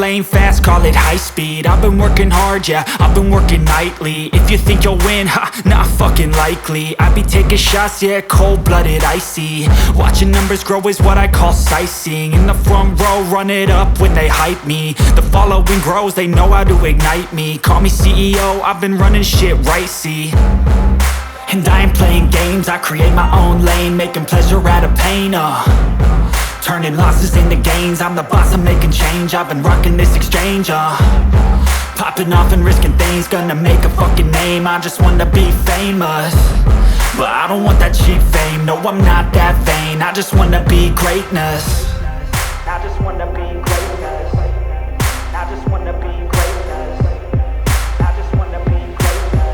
lane fast, call it high speed. I've been working hard, yeah, I've been working nightly. If you think you'll win, ha, not fucking likely. I be taking shots, yeah, cold-blooded, icy. Watching numbers grow is what I call sightseeing. In the front row, run it up when they hype me. The following grows, they know how to ignite me. Call me CEO, I've been running shit right, see. And I ain't playing games, I create my own lane, making pleasure out of pain, turning losses into gains. I'm the boss, I'm making change. I've been rocking this exchange, popping off and risking things. Gonna make a fucking name, I just wanna be famous. But I don't want that cheap fame, no I'm not that vain. I just wanna be greatness.